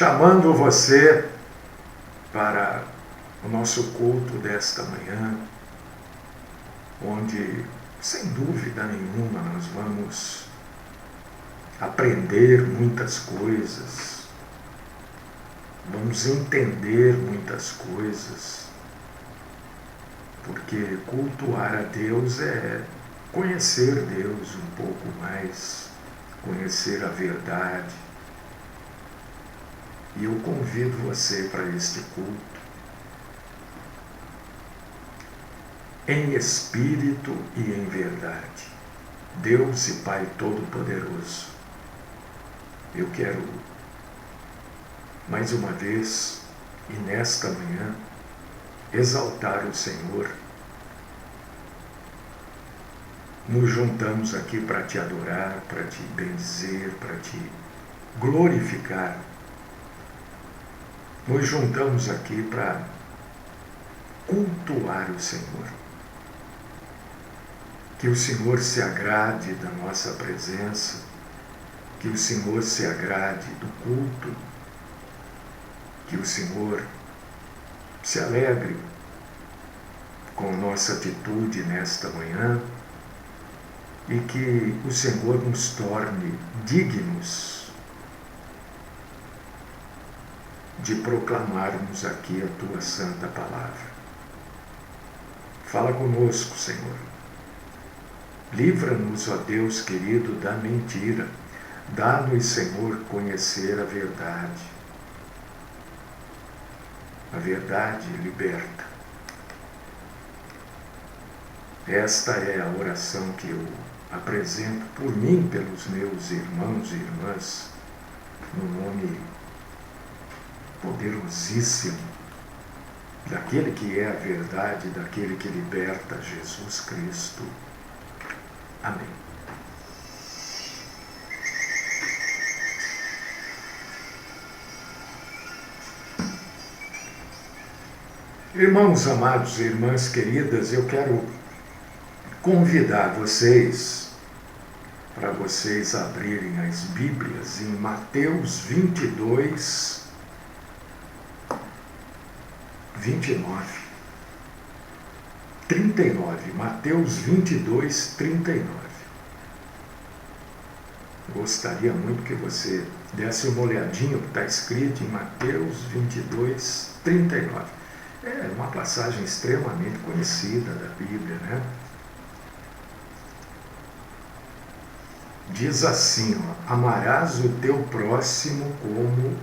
chamando você para o nosso culto desta manhã, onde, sem dúvida nenhuma, nós vamos aprender muitas coisas, vamos entender muitas coisas, porque cultuar a Deus é conhecer Deus um pouco mais, conhecer a verdade. E eu convido você para este culto, em espírito e em verdade. Deus e Pai Todo-Poderoso, eu quero, mais uma vez, e nesta manhã, exaltar o Senhor. Nos juntamos aqui para te adorar, para te bendizer, para te glorificar. Nos juntamos aqui para cultuar o Senhor. Que o Senhor se agrade da nossa presença, que o Senhor se agrade do culto, que o Senhor se alegre com nossa atitude nesta manhã e que o Senhor nos torne dignos de proclamarmos aqui a Tua santa palavra. Fala conosco, Senhor. Livra-nos, ó Deus querido, da mentira. Dá-nos, Senhor, conhecer a verdade. A verdade liberta. Esta é a oração que eu apresento por mim, pelos meus irmãos e irmãs, no nome poderosíssimo daquele que é a verdade, daquele que liberta, Jesus Cristo. Amém. Irmãos amados e irmãs queridas, eu quero convidar vocês para vocês abrirem as Bíblias em Mateus 22, 29, 39. Mateus 22, 39. Gostaria muito que você desse uma olhadinha o que está escrito em Mateus 22, 39. É uma passagem extremamente conhecida da Bíblia, né? Diz assim, ó, amarás o teu próximo como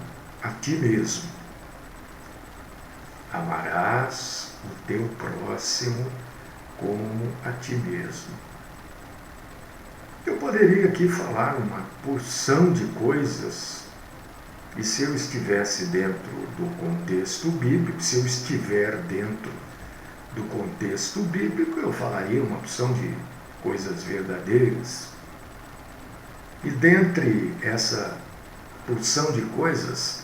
a ti mesmo. Amarás o teu próximo como a ti mesmo. Eu poderia aqui falar uma porção de coisas, e se eu estivesse dentro do contexto bíblico, se eu estiver dentro do contexto bíblico, eu falaria uma porção de coisas verdadeiras. E dentre essa porção de coisas,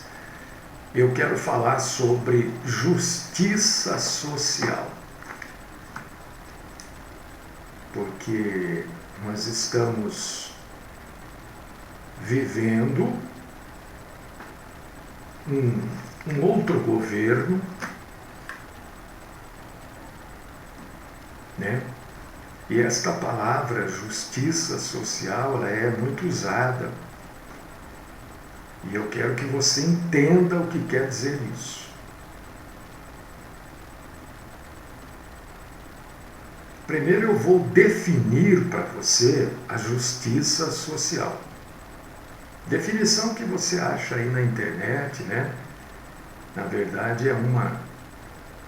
eu quero falar sobre justiça social. Porque nós estamos vivendo um outro governo, né? E esta palavra justiça social, ela é muito usada. E eu quero que você entenda o que quer dizer isso. Primeiro eu vou definir para você a justiça social. Definição que você acha aí na internet, né? Na verdade é uma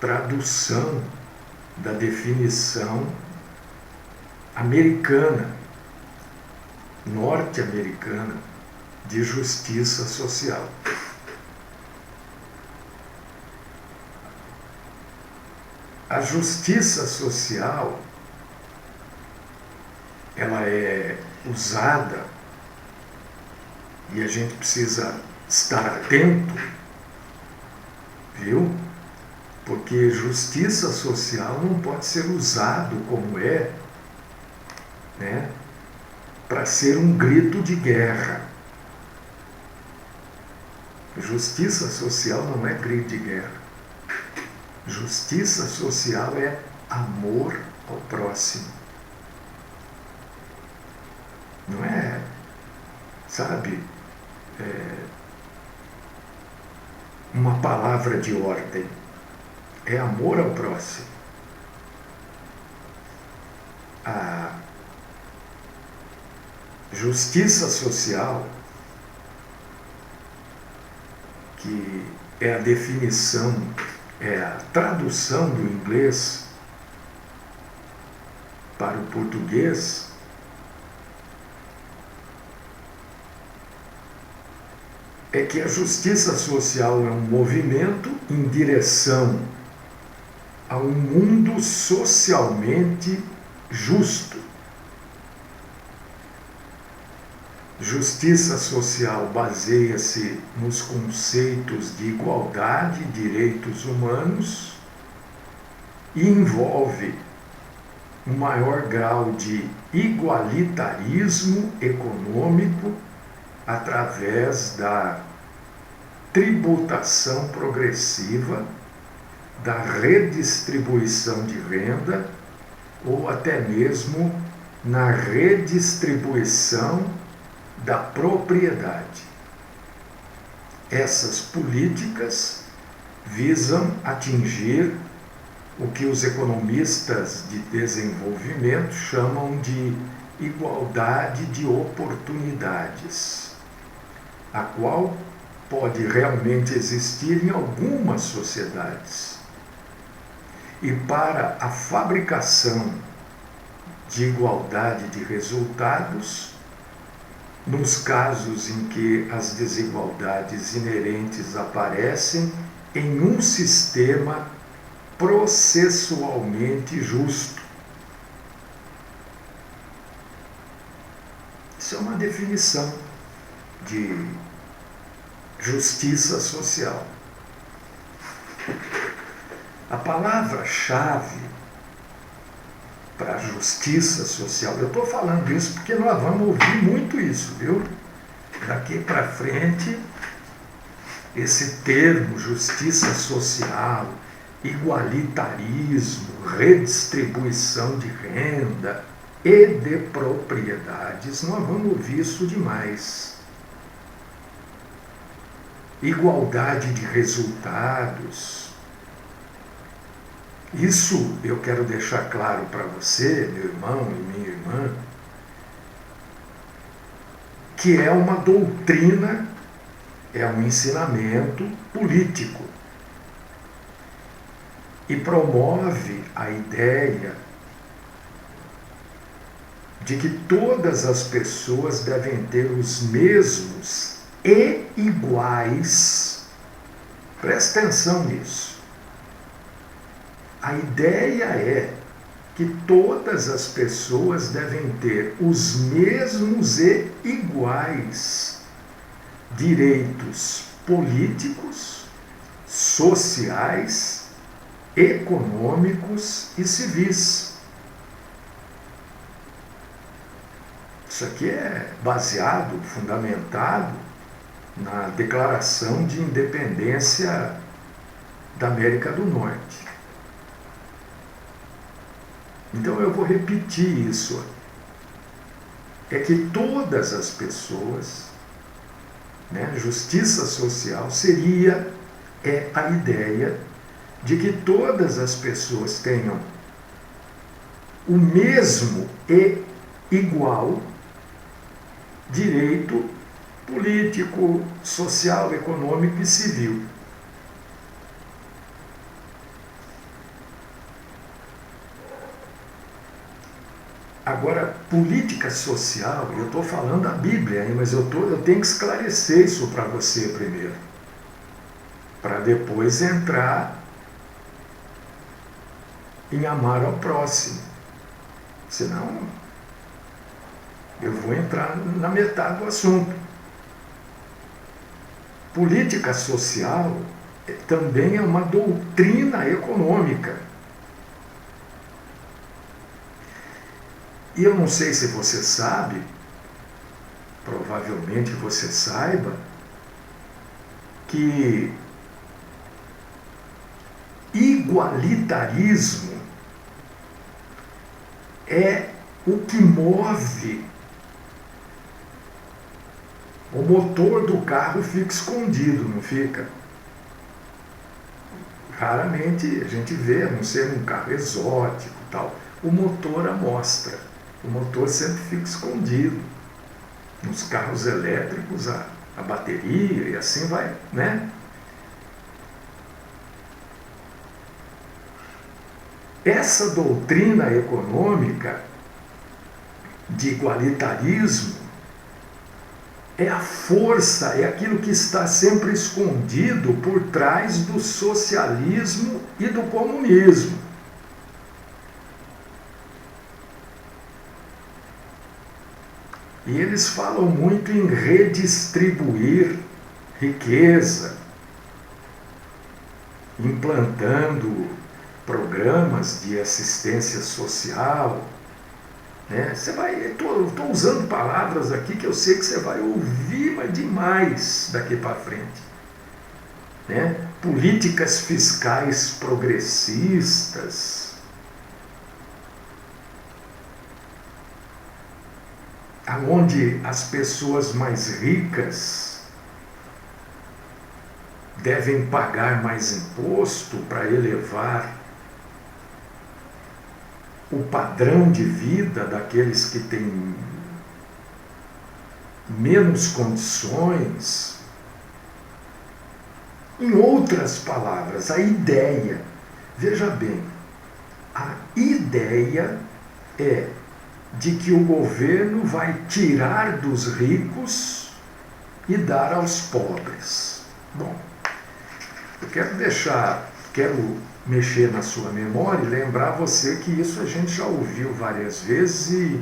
tradução da definição americana, norte-americana, de justiça social. A justiça social, ela é usada, e a gente precisa estar atento, viu? Porque justiça social não pode ser usado como é, né, para ser um grito de guerra. Justiça social não é grito de guerra. Justiça social é amor ao próximo. Não é, sabe, uma palavra de ordem. É amor ao próximo. A justiça social, que é a definição, é a tradução do inglês para o português, é que a justiça social é um movimento em direção a um mundo socialmente justo. Justiça social baseia-se nos conceitos de igualdade e direitos humanos e envolve um maior grau de igualitarismo econômico através da tributação progressiva, da redistribuição de renda ou até mesmo na redistribuição da propriedade. Essas políticas visam atingir o que os economistas de desenvolvimento chamam de igualdade de oportunidades, a qual pode realmente existir em algumas sociedades. E para a fabricação de igualdade de resultados, nos casos em que as desigualdades inerentes aparecem em um sistema processualmente justo. Isso é uma definição de justiça social. A palavra-chave para a justiça social, eu estou falando isso porque nós vamos ouvir muito isso, viu? Daqui para frente, esse termo justiça social, igualitarismo, redistribuição de renda e de propriedades, nós vamos ouvir isso demais. Igualdade de resultados. Isso eu quero deixar claro para você, meu irmão e minha irmã, que é uma doutrina, é um ensinamento político e promove a ideia de que todas as pessoas devem ter os mesmos e iguais. Presta atenção nisso. A ideia é que todas as pessoas devem ter os mesmos e iguais direitos políticos, sociais, econômicos e civis. Isso aqui é baseado, fundamentado na Declaração de Independência da América do Norte. Então eu vou repetir isso. É que todas as pessoas, justiça social seria a ideia de que todas as pessoas tenham o mesmo e igual direito político, social, econômico e civil. Agora, política social, eu estou falando da Bíblia, mas eu tenho que esclarecer isso para você primeiro, para depois entrar em amar ao próximo. Senão, eu vou entrar na metade do assunto. Política social também é uma doutrina econômica. E eu não sei se você sabe, provavelmente você saiba, que igualitarismo é o que move o motor do carro, fica escondido, não fica? Raramente a gente vê, a não ser um carro exótico e tal, o motor à mostra. O motor sempre fica escondido. Nos carros elétricos, a bateria e assim vai, né? Essa doutrina econômica de igualitarismo é a força, é aquilo que está sempre escondido por trás do socialismo e do comunismo. E eles falam muito em redistribuir riqueza, implantando programas de assistência social. Né? Estou usando palavras aqui que eu sei que você vai ouvir, mas demais daqui para frente. Né? Políticas fiscais progressistas, aonde as pessoas mais ricas devem pagar mais imposto para elevar o padrão de vida daqueles que têm menos condições. Em outras palavras, a ideia, veja bem, a ideia é de que o governo vai tirar dos ricos e dar aos pobres. Bom, eu quero mexer na sua memória e lembrar você que isso a gente já ouviu várias vezes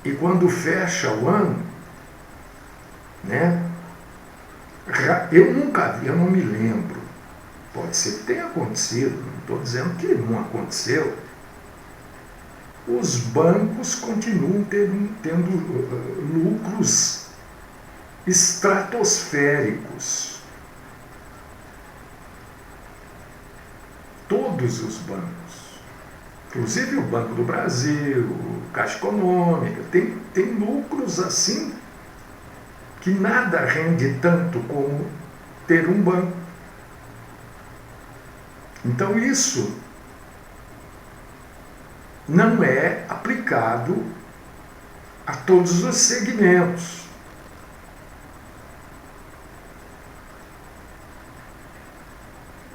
e quando fecha o ano, né? Eu nunca vi, eu não me lembro. Pode ser que tenha acontecido, não estou dizendo que não aconteceu. Os bancos continuam tendo lucros estratosféricos. Todos os bancos, inclusive o Banco do Brasil, Caixa Econômica, tem lucros assim que nada rende tanto como ter um banco. Então isso não é aplicado a todos os segmentos.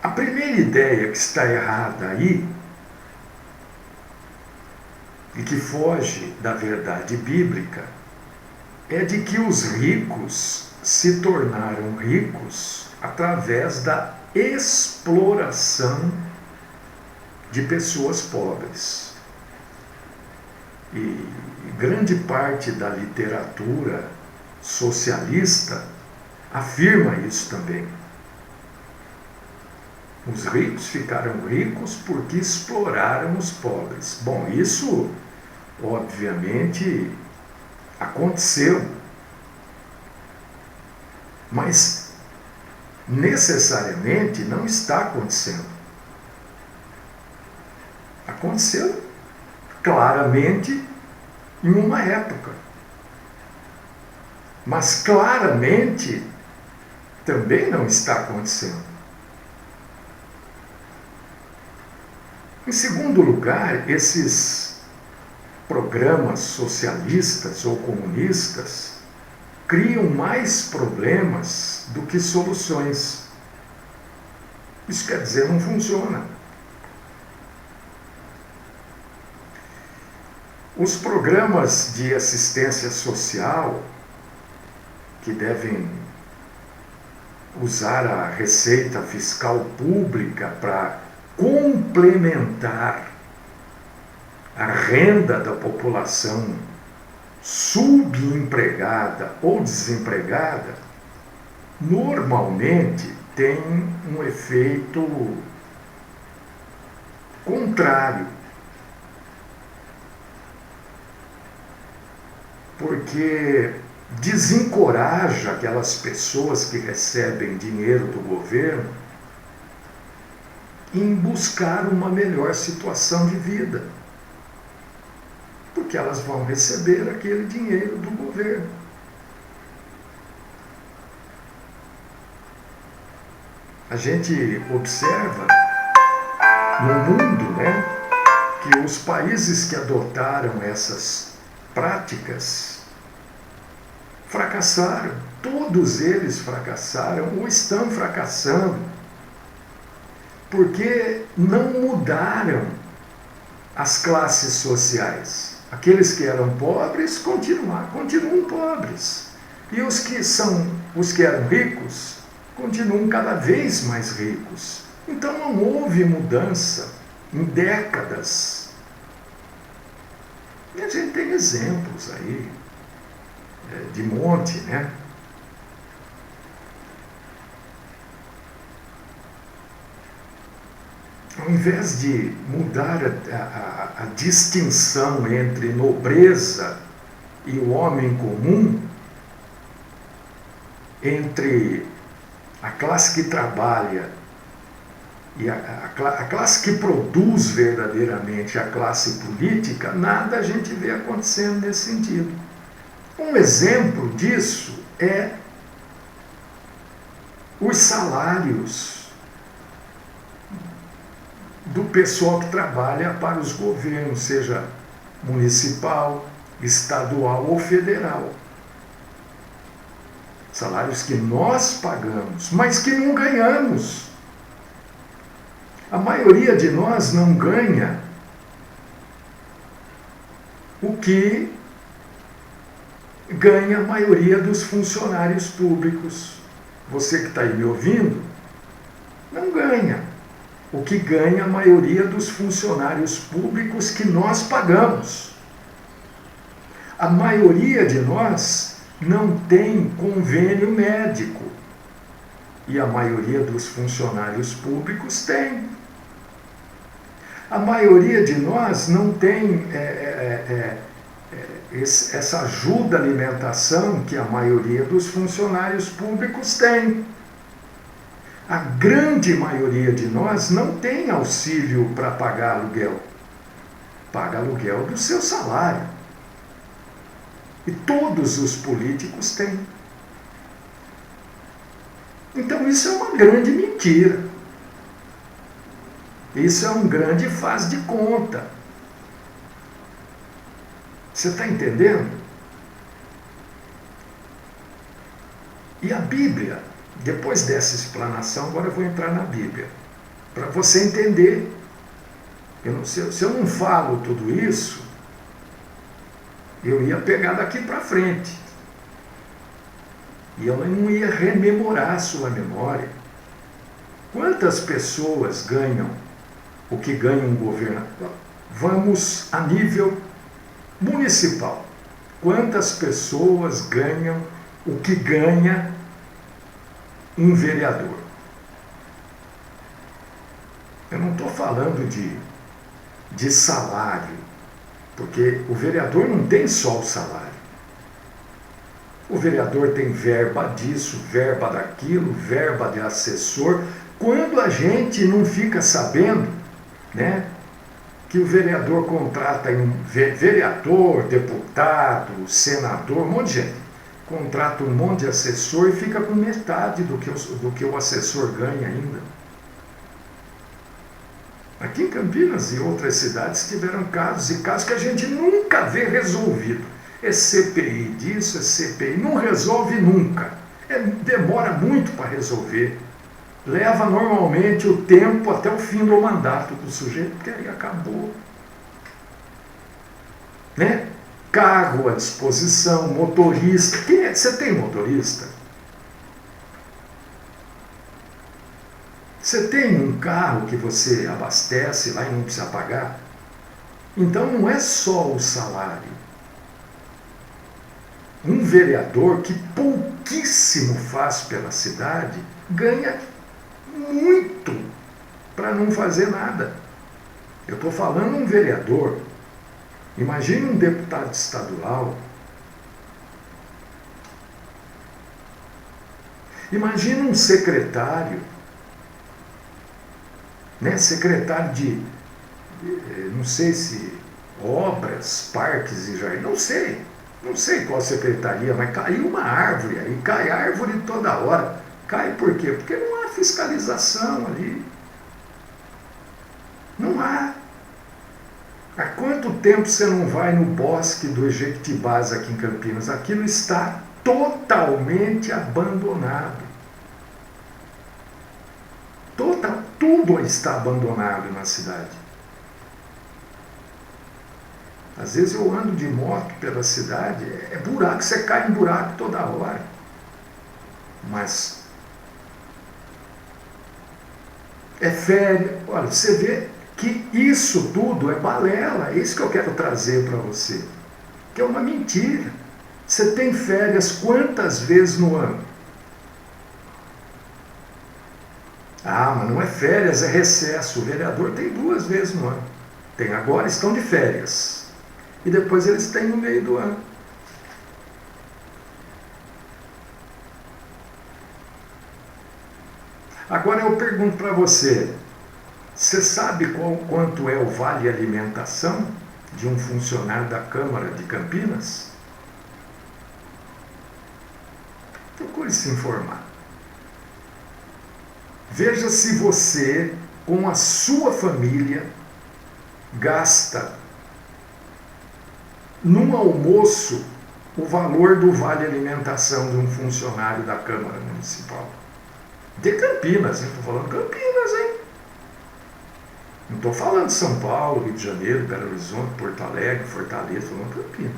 A primeira ideia que está errada aí, e que foge da verdade bíblica, é de que os ricos se tornaram ricos através da exploração de pessoas pobres. E grande parte da literatura socialista afirma isso também. Os ricos ficaram ricos porque exploraram os pobres. Bom, isso obviamente aconteceu, mas necessariamente não está acontecendo. Aconteceu claramente em uma época, mas claramente também não está acontecendo. Em segundo lugar, esses programas socialistas ou comunistas criam mais problemas do que soluções. Isso quer dizer, não funciona. Os programas de assistência social, que devem usar a receita fiscal pública para complementar a renda da população subempregada ou desempregada, normalmente tem um efeito contrário. Porque desencoraja aquelas pessoas que recebem dinheiro do governo em buscar uma melhor situação de vida, porque elas vão receber aquele dinheiro do governo. A gente observa no mundo, que os países que adotaram essas práticas fracassaram. Todos eles fracassaram ou estão fracassando, porque não mudaram as classes sociais. Aqueles que eram pobres continuam pobres. E os que eram ricos continuam cada vez mais ricos. Então não houve mudança em décadas. E a gente tem exemplos aí, de monte, Ao invés de mudar a distinção entre nobreza e o homem comum, entre a classe que trabalha e a classe que produz verdadeiramente, a classe política, nada a gente vê acontecendo nesse sentido. Um exemplo disso é os salários do pessoal que trabalha para os governos, seja municipal, estadual ou federal. Salários que nós pagamos, mas que não ganhamos. A maioria de nós não ganha o que ganha a maioria dos funcionários públicos. Você que está aí me ouvindo, não ganha o que ganha a maioria dos funcionários públicos que nós pagamos. A maioria de nós não tem convênio médico e a maioria dos funcionários públicos tem. A maioria de nós não tem essa ajuda à alimentação que a maioria dos funcionários públicos tem. A grande maioria de nós não tem auxílio para pagar aluguel. Paga aluguel do seu salário. E todos os políticos têm. Então isso é uma grande mentira. Isso é um grande faz de conta. Você está entendendo? E a Bíblia, depois dessa explanação, agora eu vou entrar na Bíblia, para você entender. Se eu não falo tudo isso, eu ia pegar daqui para frente. E eu não ia rememorar a sua memória. Quantas pessoas ganham o que ganha um governador? Vamos a nível municipal. Quantas pessoas ganham o que ganha um vereador? Eu não estou falando de salário, porque o vereador não tem só o salário. O vereador tem verba disso, verba daquilo, verba de assessor. Quando a gente não fica sabendo, que o vereador contrata um vereador, deputado, senador, um monte de gente, contrata um monte de assessor e fica com metade do que o assessor ganha ainda. Aqui em Campinas e outras cidades tiveram casos e casos que a gente nunca vê resolvido. É CPI disso, é CPI, não resolve nunca. Demora muito para resolver. Leva normalmente o tempo até o fim do mandato do sujeito, porque aí acabou. Carro à disposição, motorista. Você tem motorista? Você tem um carro que você abastece lá e não precisa pagar? Então não é só o salário. Um vereador que pouquíssimo faz pela cidade ganha muito para não fazer nada. Eu estou falando um vereador. Imagine um deputado estadual Imagina um secretário, né? Secretário de, não sei se obras, parques e jardim, não sei qual secretaria, mas caiu uma árvore aí, cai árvore toda hora. Cai por quê? Porque não há fiscalização ali. Não há. Há quanto tempo você não vai no bosque do Jequitibás aqui em Campinas? Aquilo está totalmente abandonado. Tudo está abandonado na cidade. Às vezes eu ando de moto pela cidade, é buraco, você cai em buraco toda hora. Mas é férias. Olha, você vê que isso tudo é balela. É isso que eu quero trazer para você. Que é uma mentira. Você tem férias quantas vezes no ano? Ah, mas não é férias, é recesso. O vereador tem 2 vezes no ano. Tem agora, estão de férias. E depois eles têm no meio do ano. Agora eu pergunto para você, você sabe quanto é o vale alimentação de um funcionário da Câmara de Campinas? Procure se informar. Veja se você, com a sua família, gasta num almoço o valor do vale alimentação de um funcionário da Câmara Municipal. De Campinas, hein? Estou falando Campinas, hein? Não estou falando São Paulo, Rio de Janeiro, Belo Horizonte, Porto Alegre, Fortaleza, estou falando Campinas.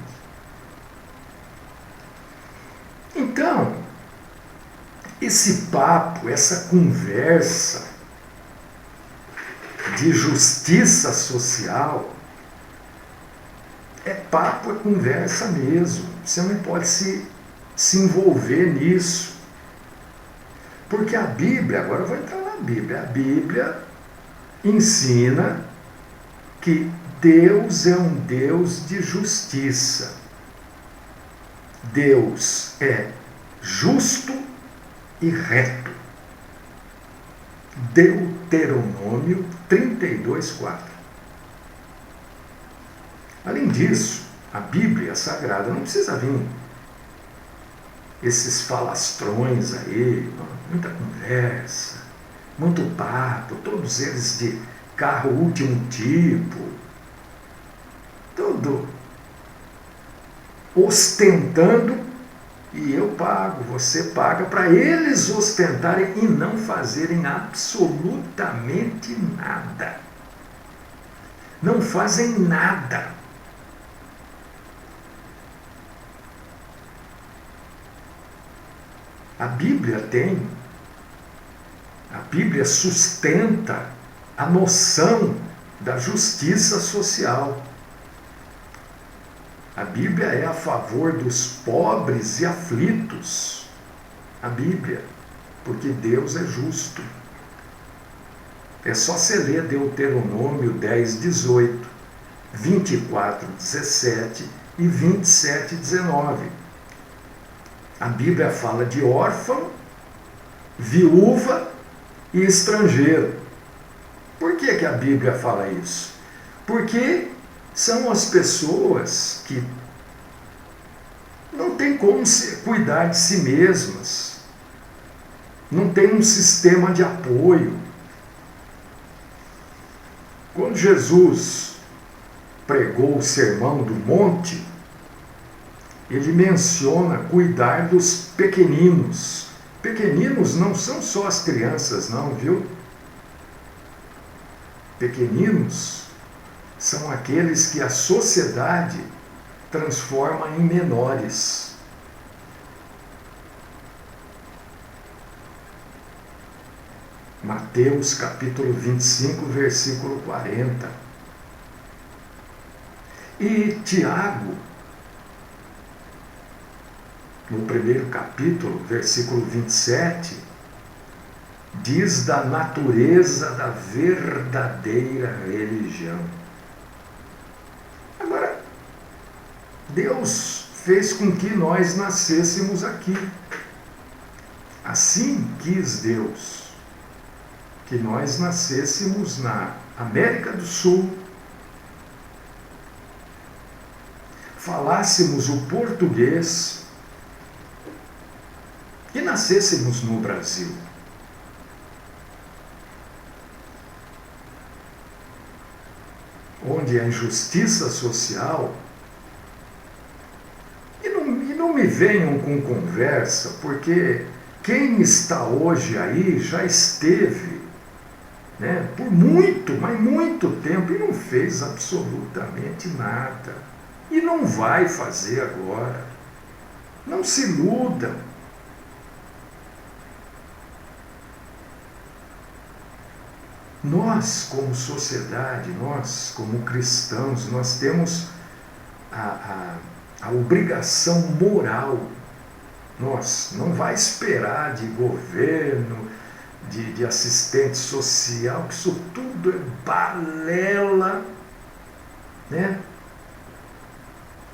Então, esse papo, essa conversa de justiça social é papo, é conversa mesmo. Você não pode se envolver nisso. Porque a Bíblia, agora eu vou entrar na Bíblia, a Bíblia ensina que Deus é um Deus de justiça. Deus é justo e reto. Deuteronômio 32:4. Além disso, a Bíblia Sagrada não precisa vir esses falastrões aí, muita conversa, muito papo, todos eles de carro último tipo, tudo ostentando, e eu pago, você paga, para eles ostentarem e não fazerem absolutamente nada. Não fazem nada. A Bíblia sustenta a noção da justiça social. A Bíblia é a favor dos pobres e aflitos. A Bíblia, porque Deus é justo. É só você ler Deuteronômio 10:18, 24:17 e 27:19. A Bíblia fala de órfão, viúva e estrangeiro. Por que a Bíblia fala isso? Porque são as pessoas que não têm como cuidar de si mesmas, não tem um sistema de apoio. Quando Jesus pregou o Sermão do Monte, ele menciona cuidar dos pequeninos. Pequeninos não são só as crianças, não, viu? Pequeninos são aqueles que a sociedade transforma em menores. Mateus capítulo 25, versículo 40. E Tiago, no primeiro capítulo, versículo 27, diz da natureza da verdadeira religião. Agora, Deus fez com que nós nascêssemos aqui. As assim quis Deus, que nós nascêssemos na América do Sul, falássemos o português e nascêssemos no Brasil. Onde a injustiça social. E não me venham com conversa, porque quem está hoje aí já esteve, né, por muito, mas muito tempo e não fez absolutamente nada. E não vai fazer agora. Não se iludam. Nós, como sociedade, nós, como cristãos, nós temos a obrigação moral. Nós não vai esperar de governo, de assistente social, que isso tudo é balela, né?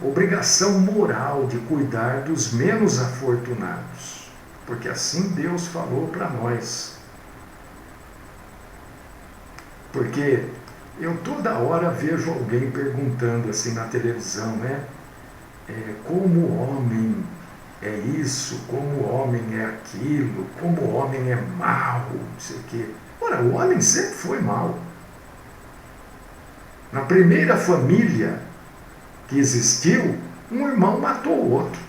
Obrigação moral de cuidar dos menos afortunados, porque assim Deus falou para nós. Porque eu toda hora vejo alguém perguntando assim na televisão, né? Como o homem é isso, como o homem é aquilo, como o homem é mau, não sei o quê. Ora, o homem sempre foi mau. Na primeira família que existiu, um irmão matou o outro.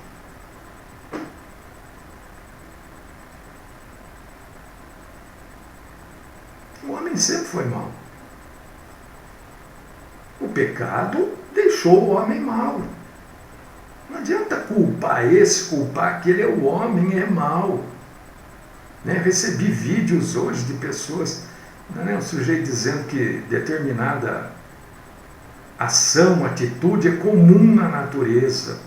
O homem sempre foi mau. O pecado deixou o homem mau. Não adianta culpar esse, culpar aquele, o homem é mau. Né? Recebi vídeos hoje de pessoas, né, um sujeito dizendo que determinada ação, atitude é comum na natureza.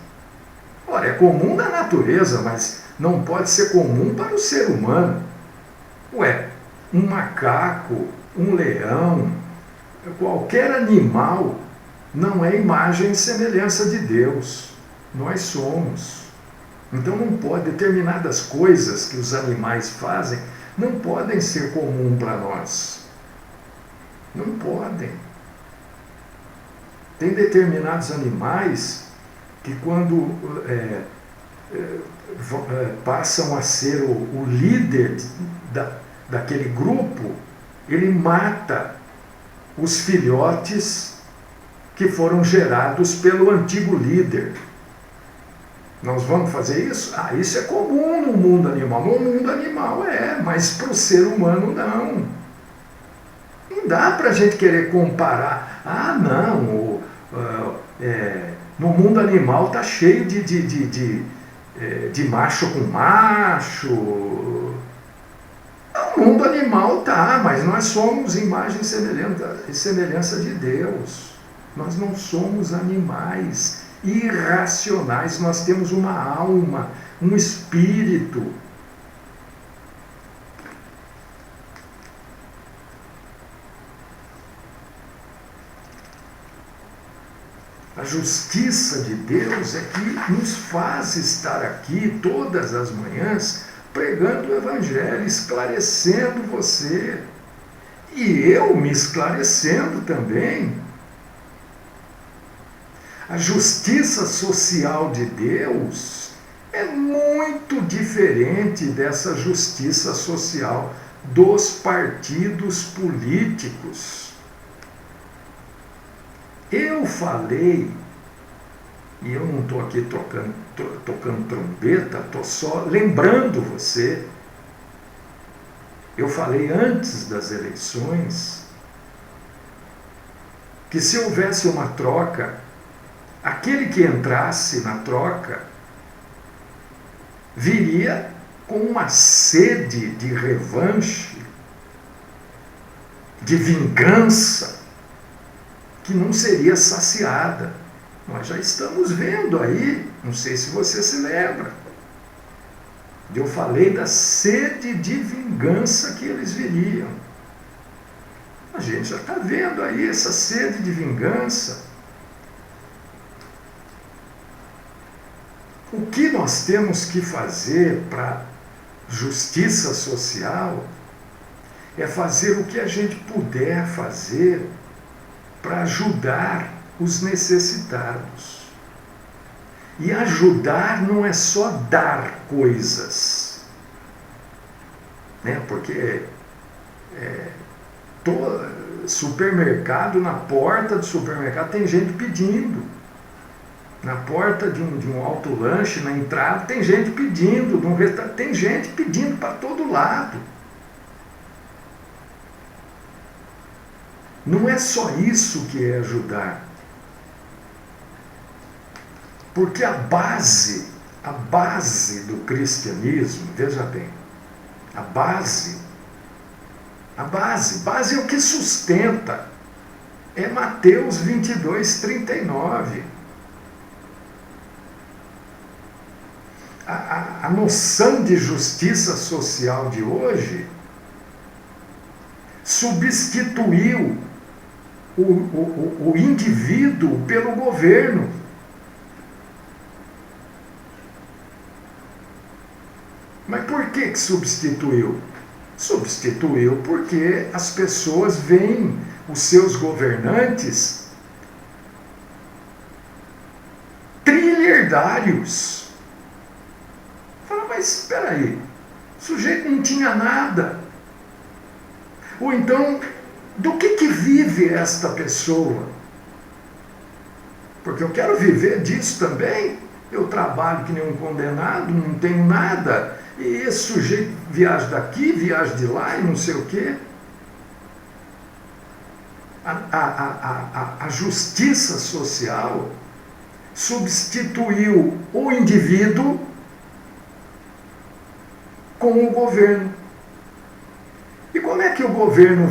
Ora, é comum na natureza, mas não pode ser comum para o ser humano. Ué, um macaco, um leão, qualquer animal não é imagem e semelhança de Deus. Nós somos. Então não pode, determinadas coisas que os animais fazem não podem ser comum para nós. Não podem. Tem determinados animais que quando passam a ser o líder daquele grupo, ele mata os filhotes que foram gerados pelo antigo líder. Nós vamos fazer isso? Ah, isso é comum no mundo animal. No mundo animal mas para o ser humano não. Não dá para a gente querer comparar. Ah, não, no mundo animal está cheio de macho com macho. No mundo animal tá, mas nós somos imagem e semelhança de Deus. Nós não somos animais irracionais, nós temos uma alma, um espírito. A justiça de Deus é que nos faz estar aqui todas as manhãs pregando o Evangelho, esclarecendo você. E eu me esclarecendo também. A justiça social de Deus é muito diferente dessa justiça social dos partidos políticos. Eu falei, e eu não estou aqui tocando trombeta, estou só lembrando você. Eu falei antes das eleições que se houvesse uma troca, aquele que entrasse na troca viria com uma sede de revanche, de vingança, que não seria saciada. Nós já estamos vendo aí, não sei se você se lembra, eu falei da sede de vingança que eles viriam. A gente já está vendo aí essa sede de vingança. O que nós temos que fazer para justiça social é fazer o que a gente puder fazer para ajudar os necessitados. E ajudar não é só dar coisas, né? Porque supermercado, na porta do supermercado tem gente pedindo. Na porta de um autolanche, na entrada, tem gente pedindo, de um restaurante, tem gente pedindo para todo lado. Não é só isso que é ajudar. Porque a base do cristianismo, veja bem, a base é o que sustenta. É Mateus 22, 39. A noção de justiça social de hoje substituiu o indivíduo pelo governo. Mas por que substituiu? Substituiu porque as pessoas veem os seus governantes trilhardários. Fala, mas espera aí, o sujeito não tinha nada. Ou então, do que vive esta pessoa? Porque eu quero viver disso também. Eu trabalho que nem um condenado, não tenho nada. E esse sujeito viaja daqui, viaja de lá e não sei o quê. A justiça social substituiu o indivíduo com o governo. E como é que o governo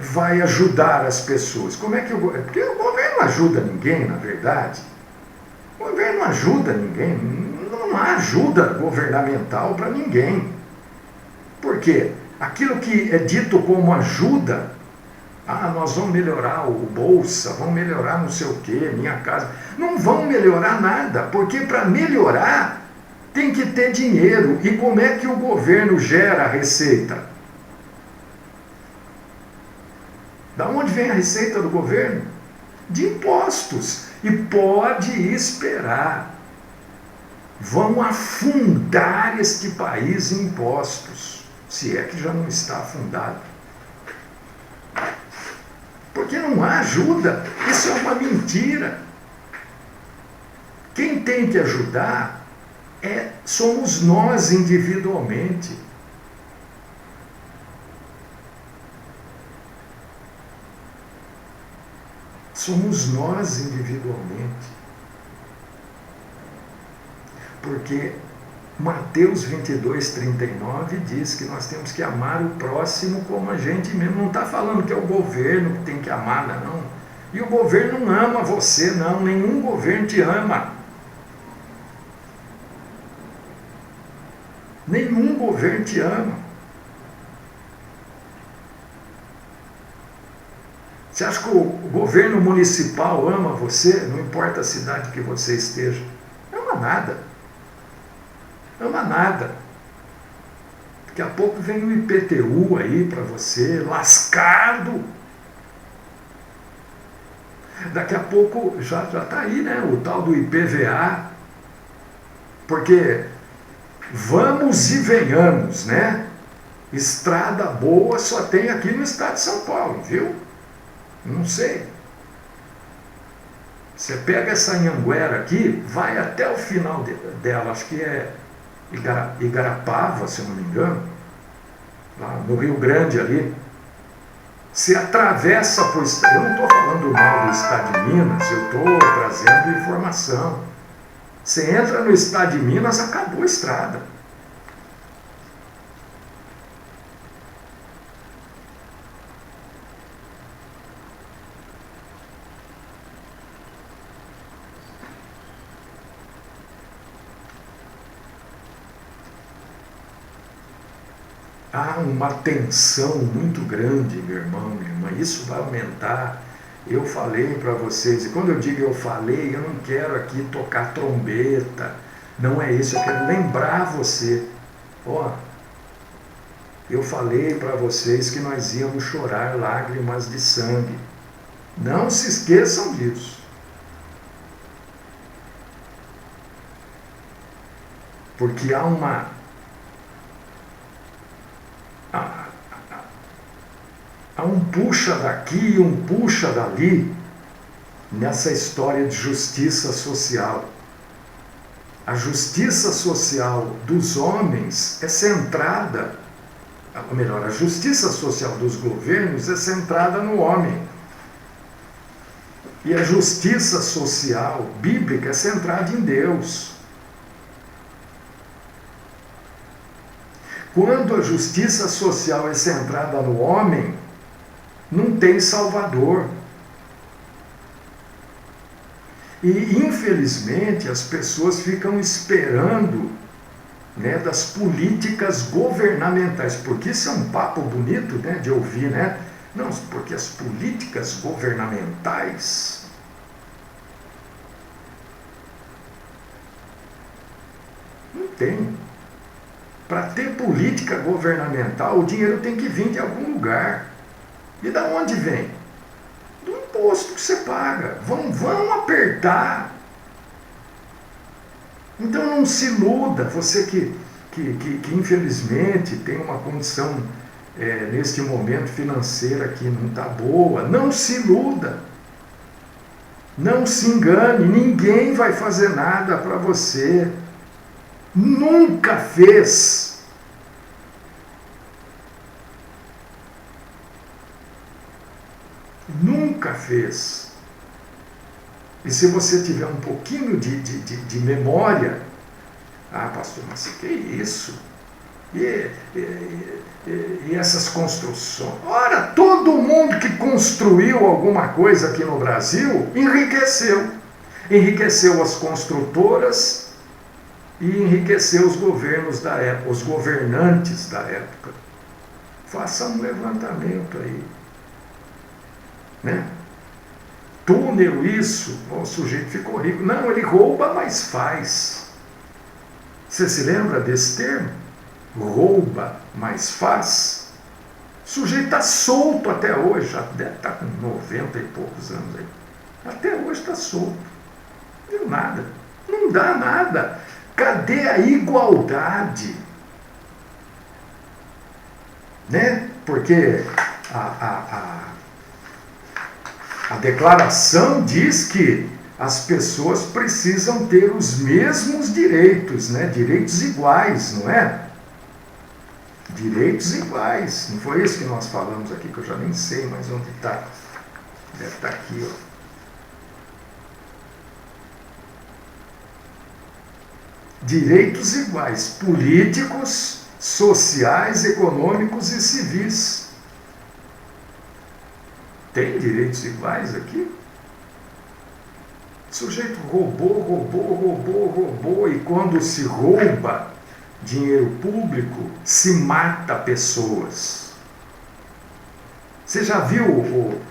vai ajudar as pessoas? Porque o governo não ajuda ninguém, na verdade. O governo não ajuda ninguém, não há ajuda governamental para ninguém. Por quê? Aquilo que é dito como ajuda, nós vamos melhorar o Bolsa, vamos melhorar não sei o quê, minha casa. Não vão melhorar nada, porque para melhorar tem que ter dinheiro. E como é que o governo gera a receita? Da onde vem a receita do governo? De impostos. E pode esperar. Vão afundar este país em impostos, se é que já não está afundado. Porque não há ajuda. Isso é uma mentira. Quem tem que ajudar somos nós individualmente. Somos nós individualmente. Porque Mateus 22, 39 diz que nós temos que amar o próximo como a gente mesmo. Não está falando que é o governo que tem que amar, não. E o governo não ama você, não. Nenhum governo te ama. Nenhum governo te ama. Você acha que o governo municipal ama você? Não importa a cidade que você esteja. Não ama nada. Não ama nada. Daqui a pouco vem o IPTU aí para você, lascado. Daqui a pouco já está aí, né? O tal do IPVA. Porque vamos e venhamos, né? Estrada boa só tem aqui no estado de São Paulo, viu? Não sei. Você pega essa Anhanguera aqui, vai até o final dela, acho que é Igarapava, se eu não me engano, lá no Rio Grande ali. Você atravessa por... Eu não estou falando mal do estado de Minas, eu estou trazendo informação. Você entra no estado de Minas, acabou a estrada. Há uma tensão muito grande, meu irmão, minha irmã. Isso vai aumentar. Eu falei para vocês, e quando eu digo eu falei, eu não quero aqui tocar trombeta. Não é isso, eu quero lembrar você Ó, eu falei para vocês que nós íamos chorar lágrimas de sangue. Não se esqueçam disso. Porque há um puxa daqui e um puxa dali nessa história de justiça social. A justiça social dos homens é centrada, ou melhor, a justiça social dos governos é centrada no homem. E a justiça social bíblica é centrada em Deus. Quando a justiça social é centrada no homem, não tem salvador. E, infelizmente, as pessoas ficam esperando, né, das políticas governamentais, porque isso é um papo bonito, né, de ouvir, né? Não, porque as políticas governamentais... Não tem. Para ter política governamental, o dinheiro tem que vir de algum lugar. E da onde vem? Do imposto que você paga. Vão apertar. Então não se iluda, você que infelizmente tem uma condição neste momento financeira que não está boa, não se iluda. Não se engane, ninguém vai fazer nada para você. Nunca fez. Nunca fez. E se você tiver um pouquinho de memória, pastor, mas que isso? E essas construções? Ora, todo mundo que construiu alguma coisa aqui no Brasil enriqueceu. Enriqueceu as construtoras e enriqueceu os governos da época, os governantes da época. Faça um levantamento aí. Né? Túnel, isso, o sujeito ficou rico. Não, ele rouba, mas faz. Você se lembra desse termo? Rouba, mas faz. O sujeito está solto até hoje, já deve estar com 90 e poucos anos aí. Até hoje está solto. Não deu nada. Não dá nada. Cadê a igualdade? Né? Porque a declaração diz que as pessoas precisam ter os mesmos direitos, né? Direitos iguais, não é? Direitos iguais. Não foi isso que nós falamos aqui, que eu já nem sei mais onde está. Deve estar aqui, ó. Direitos iguais, políticos, sociais, econômicos e civis. Tem direitos iguais aqui? O sujeito roubou, e quando se rouba dinheiro público, se mata pessoas. Você já viu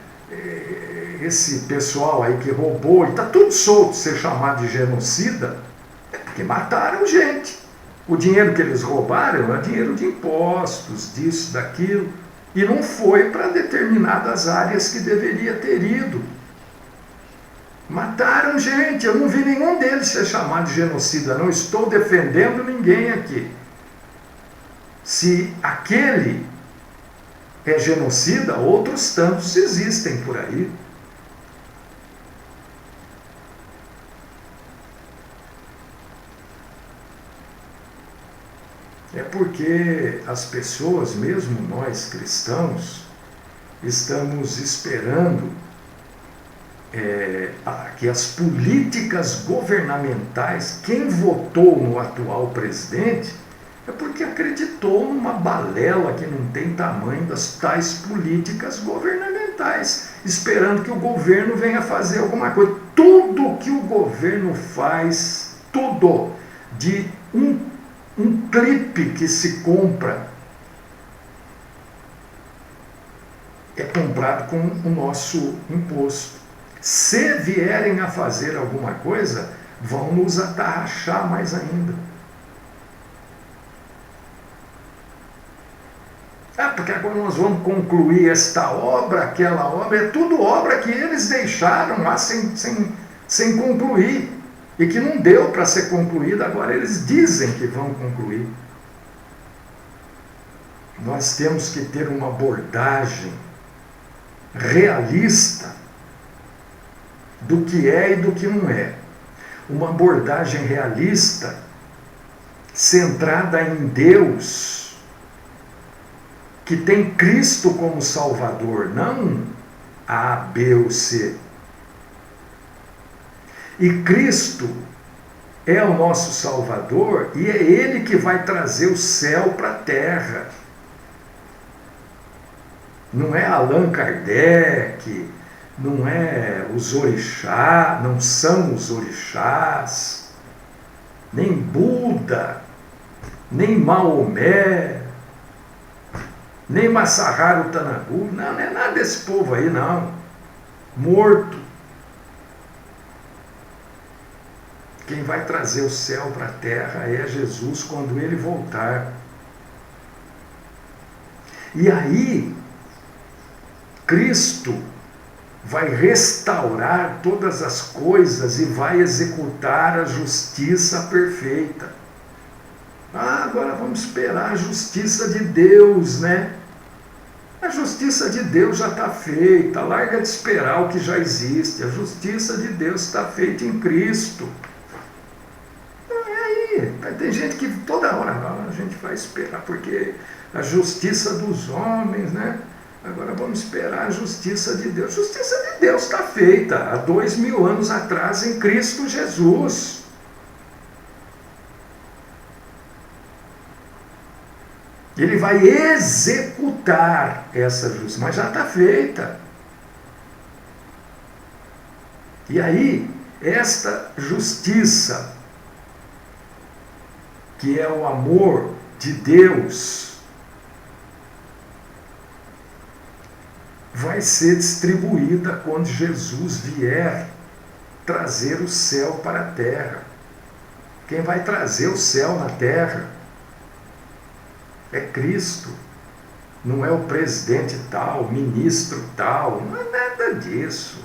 esse pessoal aí que roubou, e está tudo solto, ser chamado de genocida? É porque mataram gente. O dinheiro que eles roubaram é dinheiro de impostos, disso, daquilo, e não foi para determinadas áreas que deveria ter ido. Mataram gente, eu não vi nenhum deles ser chamado de genocida, não estou defendendo ninguém aqui. Se aquele é genocida, outros tantos existem por aí. É porque as pessoas, mesmo nós cristãos, estamos esperando que as políticas governamentais, quem votou no atual presidente, é porque acreditou numa balela que não tem tamanho das tais políticas governamentais, esperando que o governo venha fazer alguma coisa. Tudo que o governo faz, tudo, de um clipe que se compra, é comprado com o nosso imposto. Se vierem a fazer alguma coisa, vão nos atarrachar mais ainda. porque agora nós vamos concluir esta obra, aquela obra, é tudo obra que eles deixaram lá sem concluir, e que não deu para ser concluída, agora eles dizem que vão concluir. Nós temos que ter uma abordagem realista do que é e do que não é. Uma abordagem realista centrada em Deus, que tem Cristo como Salvador, não A, B ou C. E Cristo é o nosso Salvador e é Ele que vai trazer o céu para a terra. Não é Allan Kardec, não é os orixás, não são os orixás, nem Buda, nem Maomé, nem Masaharu Tanagu, não é nada desse povo aí, não. Morto. Quem vai trazer o céu para a terra é Jesus quando ele voltar. E aí, Cristo vai restaurar todas as coisas e vai executar a justiça perfeita. Agora vamos esperar a justiça de Deus, né? A justiça de Deus já está feita, larga de esperar o que já existe. A justiça de Deus está feita em Cristo. Tem gente que toda hora a gente vai esperar, porque a justiça dos homens, né? Agora vamos esperar a justiça de Deus. A justiça de Deus está feita há 2000 anos atrás em Cristo Jesus. Ele vai executar essa justiça, mas já está feita. E aí, esta justiça, que é o amor de Deus, vai ser distribuída quando Jesus vier trazer o céu para a terra. Quem vai trazer o céu na terra é Cristo. Não é o presidente tal, ministro tal, não é nada disso.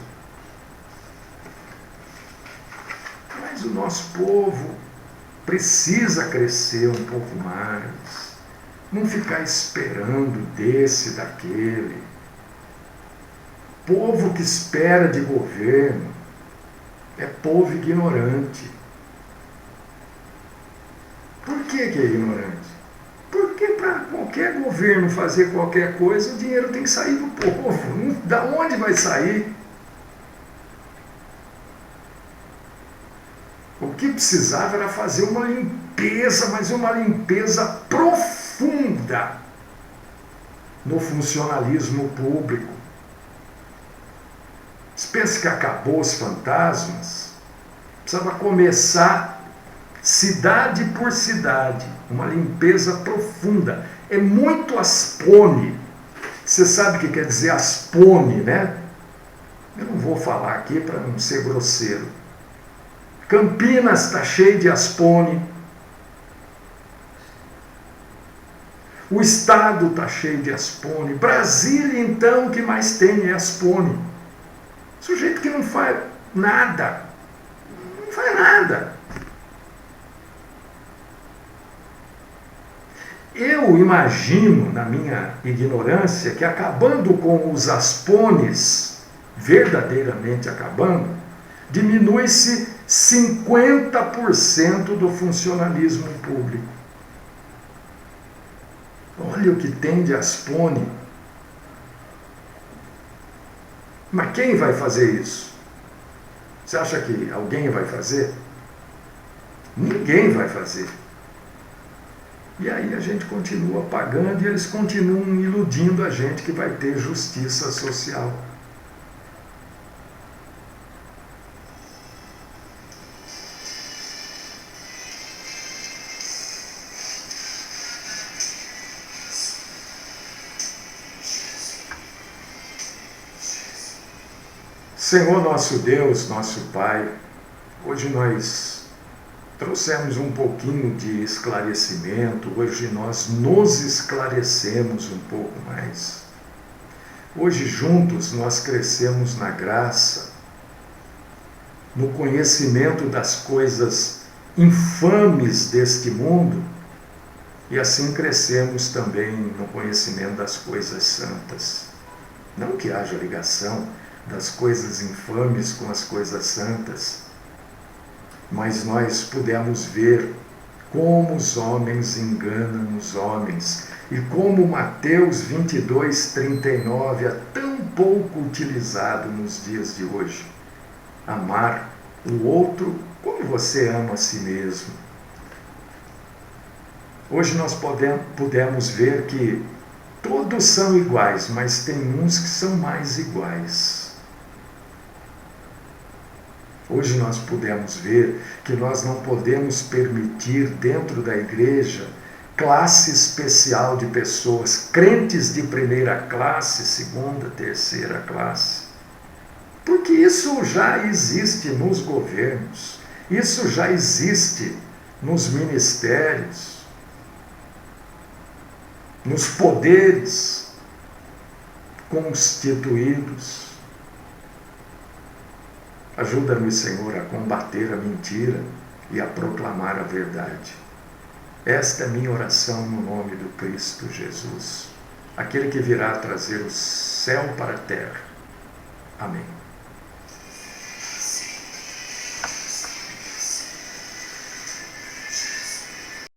Mas o nosso povo precisa crescer um pouco mais, não ficar esperando desse, daquele. Povo que espera de governo é povo ignorante. Por que é ignorante? Porque para qualquer governo fazer qualquer coisa, o dinheiro tem que sair do povo. Da onde vai sair? O que precisava era fazer uma limpeza, mas uma limpeza profunda no funcionalismo público. Você pensa que acabou os fantasmas? Precisava começar cidade por cidade, uma limpeza profunda. É muito aspone. Você sabe o que quer dizer aspone, né? Eu não vou falar aqui para não ser grosseiro. Campinas está cheio de aspone. O estado está cheio de aspone. Brasília, então, o que mais tem é aspone. Sujeito que não faz nada. Não faz nada. Eu imagino, na minha ignorância, que acabando com os aspones, verdadeiramente acabando, diminui-se 50% do funcionalismo público. Olha o que tem de aspone. Mas quem vai fazer isso? Você acha que alguém vai fazer? Ninguém vai fazer. E aí a gente continua pagando e eles continuam iludindo a gente que vai ter justiça social. Senhor nosso Deus, nosso Pai, hoje nós trouxemos um pouquinho de esclarecimento, hoje nós nos esclarecemos um pouco mais. Hoje juntos nós crescemos na graça, no conhecimento das coisas infames deste mundo, e assim crescemos também no conhecimento das coisas santas. Não que haja ligação das coisas infames com as coisas santas, mas nós pudemos ver como os homens enganam os homens e como Mateus 22:39 é tão pouco utilizado nos dias de hoje. Amar o outro como você ama a si mesmo. Hoje nós pudemos ver que todos são iguais, mas tem uns que são mais iguais. Hoje nós pudemos ver que nós não podemos permitir dentro da igreja classe especial de pessoas, crentes de primeira classe, segunda, terceira classe. Porque isso já existe nos governos, isso já existe nos ministérios, nos poderes constituídos. Ajuda-me, Senhor, a combater a mentira e a proclamar a verdade. Esta é a minha oração no nome do Cristo Jesus, aquele que virá trazer o céu para a terra. Amém.